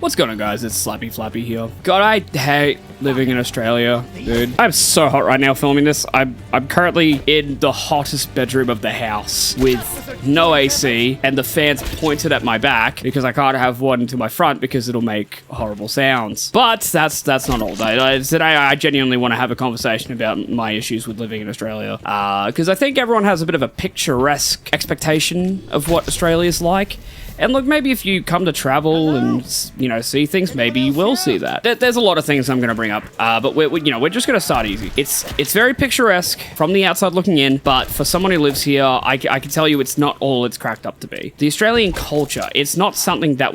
What's going on, guys? It's Slappy Flappy here. God, I hate living in Australia, dude. I'm so hot right now filming this. I'm currently in the hottest bedroom of the house with no AC and the fans pointed at my back because I can't have one to my front because it'll make horrible sounds. But that's not all day. Today, I genuinely want to have a conversation about my issues with living in Australia because I think everyone has a bit of a picturesque expectation of what Australia's like. And look, maybe if you come to travel and, see things, maybe you will see that. There's a lot of things I'm going to bring up, but we're just going to start easy. It's very picturesque from the outside looking in, but for someone who lives here, I can tell you it's not all it's cracked up to be. The Australian culture, it's not something that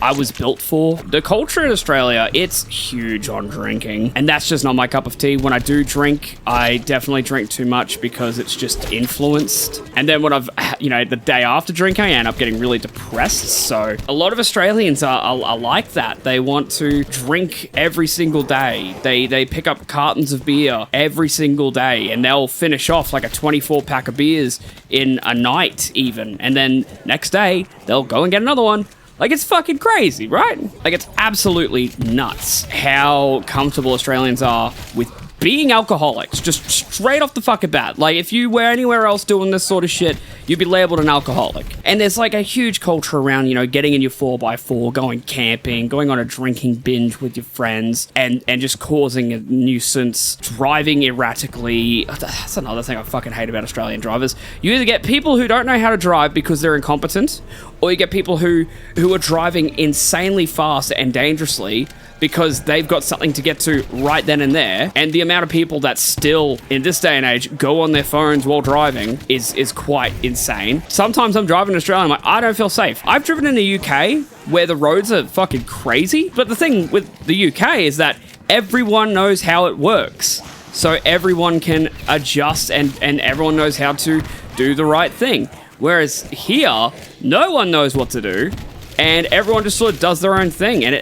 I was built for. The culture in Australia, it's huge on drinking, and that's just not my cup of tea. When I do drink, I definitely drink too much because it's just influenced. And then when the day after drinking, I end up getting really depressed. So a lot of Australians are like that. They want to drink every single day. They pick up cartons of beer every single day, and they'll finish off like a 24 pack of beers in a night even. And then next day, they'll go and get another one. Like, it's fucking crazy, right? Like, it's absolutely nuts how comfortable Australians are with being alcoholics, just straight off the fucking bat. Like, if you were anywhere else doing this sort of shit, you'd be labeled an alcoholic. And there's like a huge culture around, getting in your 4x4, going camping, going on a drinking binge with your friends, and just causing a nuisance, driving erratically. That's another thing I fucking hate about Australian drivers. You either get people who don't know how to drive because they're incompetent, or you get people who are driving insanely fast and dangerously because they've got something to get to right then and there. And the amount of people that still, in this day and age, go on their phones while driving is quite insane. Sometimes I'm driving in Australia, I'm like, I don't feel safe. I've driven in the UK where the roads are fucking crazy. But the thing with the UK is that everyone knows how it works. So everyone can adjust and everyone knows how to do the right thing. Whereas here, no one knows what to do. And everyone just sort of does their own thing, and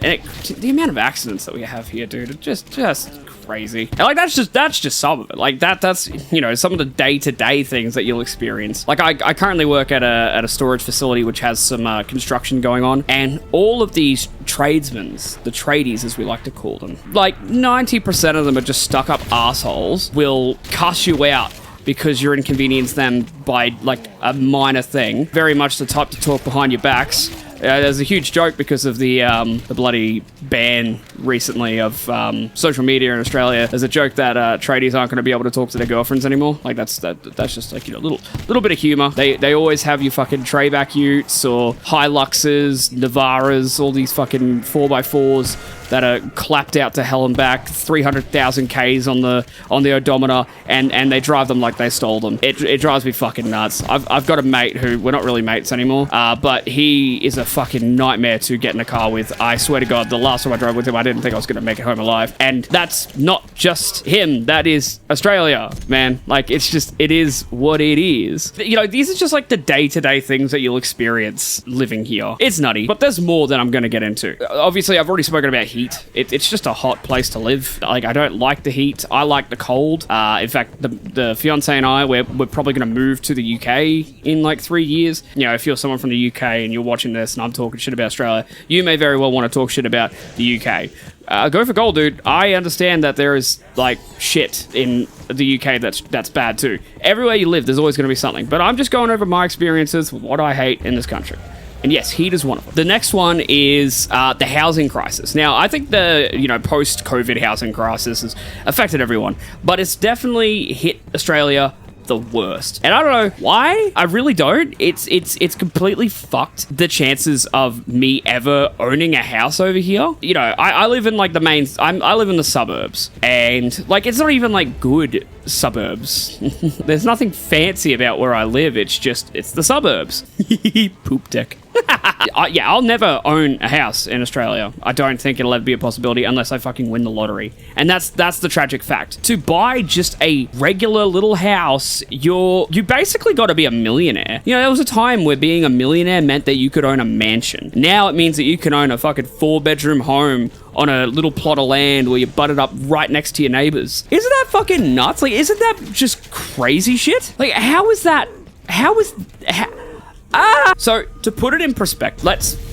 the amount of accidents that we have here, dude, it's just crazy. And like that's just some of it. Like that's some of the day-to-day things that you'll experience. Like I currently work at a storage facility which has some construction going on, and all of these tradesmen, the tradies as we like to call them, like 90% of them are just stuck-up assholes. Will cuss you out because you're inconvenienced them by like a minor thing. Very much the type to talk behind your backs. There's a huge joke because of the bloody ban recently of social media in Australia. There's a joke that tradies aren't going to be able to talk to their girlfriends anymore. Like that's just like little bit of humor. They always have you fucking Trayback Utes or Hiluxes, Navaras, all these fucking 4x4s that are clapped out to hell and back, 300,000 Ks on the odometer, and they drive them like they stole them. It drives me fucking nuts. I've got a mate who, we're not really mates anymore, but he is a fucking nightmare to get in a car with. I swear to God, the last time I drove with him, I didn't think I was going to make it home alive. And that's not just him. That is Australia, man. Like, it is what it is. These are just like the day-to-day things that you'll experience living here. It's nutty, but there's more that I'm going to get into. Obviously, I've already spoken about heat. It's just a hot place to live. Like, I don't like the heat. I like the cold. In fact, the fiance and I, we're probably going to move to the UK in like 3 years. If you're someone from the UK and you're watching this and I'm talking shit about Australia, you may very well want to talk shit about the UK. Go for gold, dude. I understand that there is like shit in the UK that's bad too. Everywhere you live, there's always going to be something. But I'm just going over my experiences with what I hate in this country. And yes, heat is one of them. The next one is the housing crisis. Now, I think the post-COVID housing crisis has affected everyone, but it's definitely hit Australia the worst. And I don't know why. I really don't. It's completely fucked the chances of me ever owning a house over here. I live in like I live in the suburbs, and like it's not even like good suburbs. There's nothing fancy about where I live. It's the suburbs. Poop deck. I'll never own a house in Australia. I don't think it'll ever be a possibility unless I fucking win the lottery. And that's the tragic fact. To buy just a regular little house, you basically got to be a millionaire. There was a time where being a millionaire meant that you could own a mansion. Now it means that you can own a fucking 4-bedroom home on a little plot of land where you butt it up right next to your neighbors. Isn't that fucking nuts? Like, isn't that just crazy shit? Like, how is that? So to put it in perspective,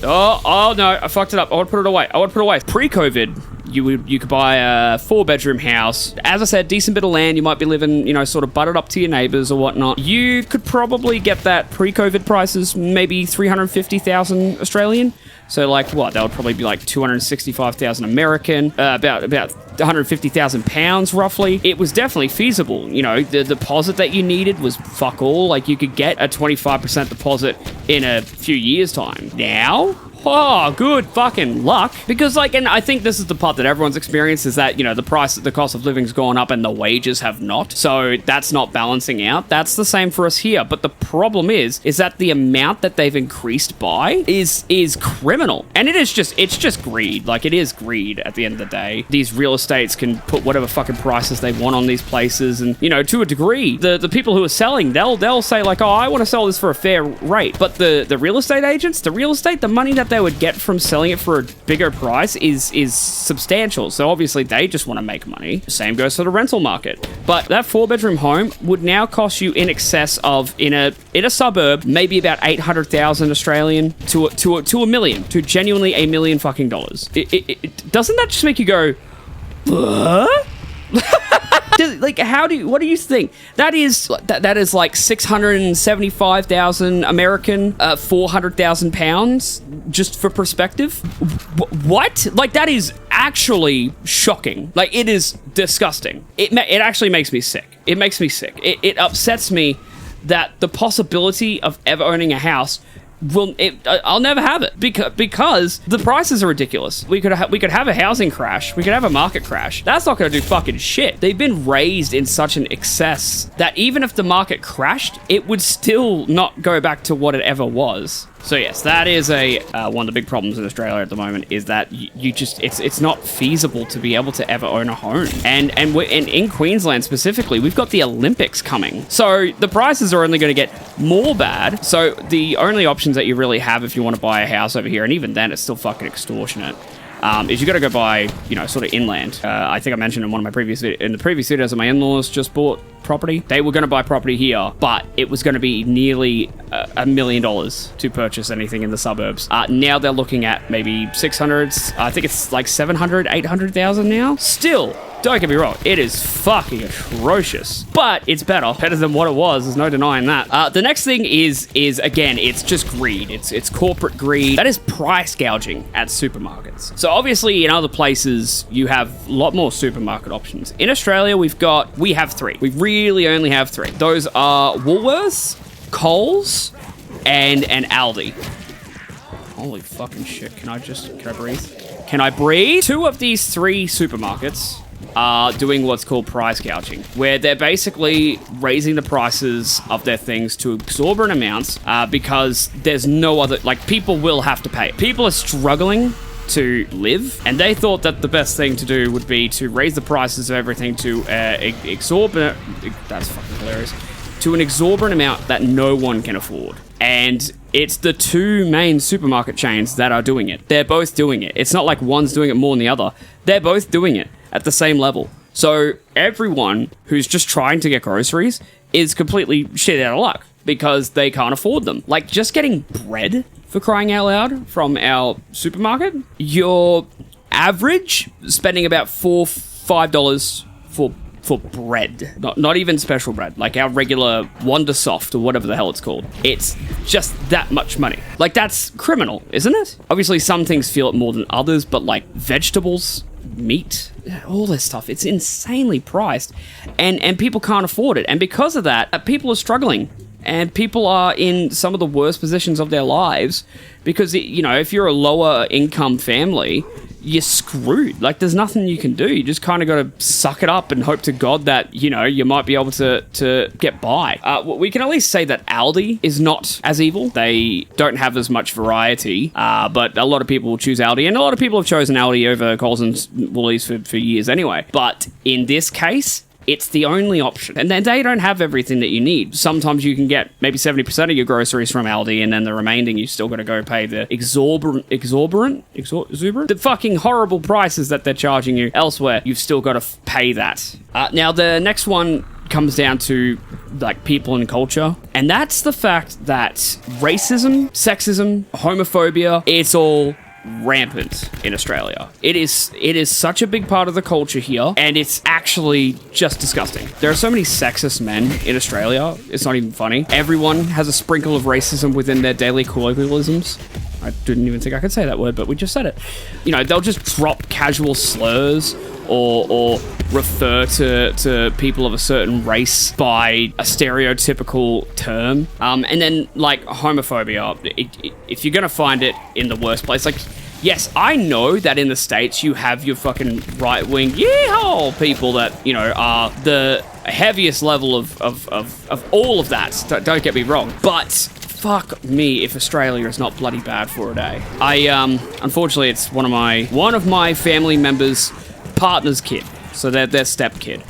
oh no, I fucked it up. I want to put it away. Pre-COVID, you could buy a 4-bedroom house. As I said, decent bit of land. You might be living, sort of butted up to your neighbors or whatnot. You could probably get that pre-COVID prices, maybe 350,000 Australian. So like what? That would probably be like 265,000 American, about 150,000 pounds roughly. It was definitely feasible. The deposit that you needed was fuck all. Like you could get a 25% deposit in a few years' time. Now, oh, good fucking luck. Because and I think this is the part that everyone's experienced is that, the cost of living's gone up and the wages have not. So that's not balancing out. That's the same for us here. But the problem is that the amount that they've increased by is criminal. And it's just greed. Like it is greed at the end of the day. These real estates can put whatever fucking prices they want on these places. And, to a degree, the people who are selling, they'll say like, oh, I want to sell this for a fair rate. But the real estate agents, the money that they would get from selling it for a bigger price is substantial. So obviously they just want to make money. Same goes for the rental market. But that 4-bedroom home would now cost you in excess of in a suburb maybe about 800,000 Australian to a million, to genuinely $1 million fucking dollars. Doesn't that just make you go, what? What do you think? That is like 675,000 American, 400,000 pounds, just for perspective. What? Like, that is actually shocking. Like, it is disgusting. It actually makes me sick. It makes me sick. It upsets me that the possibility of ever owning a house I'll never have it because the prices are ridiculous. We could have a housing crash. We could have a market crash. That's not going to do fucking shit. They've been raised in such an excess that even if the market crashed, it would still not go back to what it ever was. So yes, that is one of the big problems in Australia at the moment is that it's not feasible to be able to ever own a home. And in Queensland specifically, we've got the Olympics coming. So the prices are only going to get more bad. So the only options that you really have if you want to buy a house over here, and even then it's still fucking extortionate, is you got to go buy, sort of inland. I think I mentioned in one of my previous videos that my in-laws just bought property. They were going to buy property here, but it was going to be nearly $1 million to purchase anything in the suburbs. Now they're looking at maybe 600. I think it's like 700, 800,000 now. Still, don't get me wrong, it is fucking atrocious, but it's better than what it was. There's no denying that. The next thing is again, it's just greed. It's corporate greed. That is price gouging at supermarkets. So obviously in other places you have a lot more supermarket options. In Australia, we have 3. We really only have 3. Those are Woolworths, Coles, and Aldi. Holy fucking shit! Can I breathe? Can I breathe? 2 of these 3 supermarkets are doing what's called price gouging, where they're basically raising the prices of their things to exorbitant amounts because there's no other, people will have to pay. People are struggling to live, and they thought that the best thing to do would be to raise the prices of everything to exorbitant, that's fucking hilarious, to an exorbitant amount that no one can afford. And it's the 2 main supermarket chains that are doing it. They're both doing it. It's not like one's doing it more than the other. They're both doing it at the same level. So everyone who's just trying to get groceries is completely shit out of luck because they can't afford them. Like, just getting bread, for crying out loud, from our supermarket, your average spending about $4-5 for bread. Not even special bread, like our regular Wonder Soft or whatever the hell it's called. It's just that much money. Like, that's criminal, isn't it? Obviously some things feel it more than others, but like vegetables, meat, all this stuff, it's insanely priced, and people can't afford it. And because of that, people are struggling, and people are in some of the worst positions of their lives because, if you're a lower income family, you're screwed. Like, there's nothing you can do. You just kind of got to suck it up and hope to God that, you might be able to get by. We can at least say that Aldi is not as evil. They don't have as much variety, but a lot of people will choose Aldi, and a lot of people have chosen Aldi over Coles and Woolies for years anyway. But in this case, it's the only option. And then they don't have everything that you need. Sometimes you can get maybe 70% of your groceries from Aldi, and then the remaining you still got to go pay the exorbitant, the fucking horrible prices that they're charging you elsewhere. You've still got to pay that. Now, the next one comes down to like people and culture, and that's the fact that racism, sexism, homophobia, it's all rampant in Australia. It is such a big part of the culture here, and it's actually just disgusting. There are so many sexist men in Australia, it's not even funny. Everyone has a sprinkle of racism within their daily colloquialisms. I didn't even think I could say that word, but we just said it. You know, they'll just drop casual slurs or refer to people of a certain race by a stereotypical term. And then, like, homophobia, if you're going to find it in the worst place, like, yes, I know that in the States you have your fucking right-wing yeehaw people that, you know, are the heaviest level of all of that. Don't get me wrong. But fuck me if Australia is not bloody bad for a day. Unfortunately, it's one of my family members' partner's kid. So their step kid.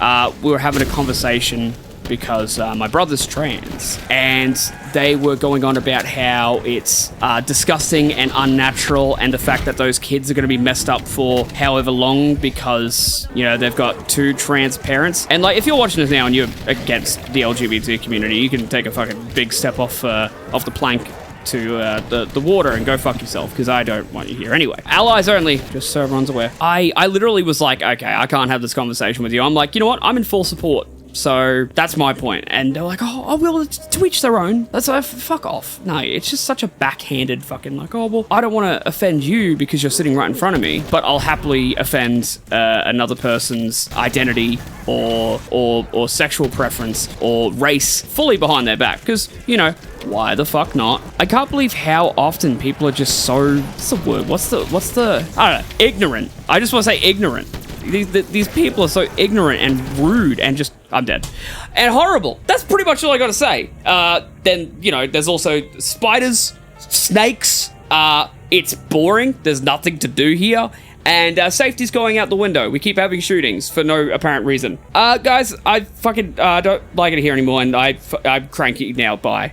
We were having a conversation because my brother's trans, and they were going on about how it's disgusting and unnatural, and the fact that those kids are going to be messed up for however long because, you know, they've got two trans parents. And like, if you're watching this now and you're against the LGBT community, you can take a fucking big step off the plank to the water and go fuck yourself, because I don't want you here anyway. Allies only, just so everyone's aware. I literally was like, okay, I can't have this conversation with you. I'm like, you know what? I'm in full support. So that's my point. And they're like, oh well, to each their own. That's fuck off. No, it's just such a backhanded fucking like, oh well, I don't want to offend you because you're sitting right in front of me, but I'll happily offend another person's identity or sexual preference or race fully behind their back, because, you know, why the fuck not? I can't believe how often people are just so, what's the word? What's the I don't know, ignorant. I just want to say ignorant. These people are so ignorant and rude and just, I'm dead. And horrible. That's pretty much all I gotta say. Then, you know, there's also spiders, snakes. It's boring. There's nothing to do here. And safety's going out the window. We keep having shootings for no apparent reason. Guys, I fucking don't like it here anymore, and I'm cranky now. Bye.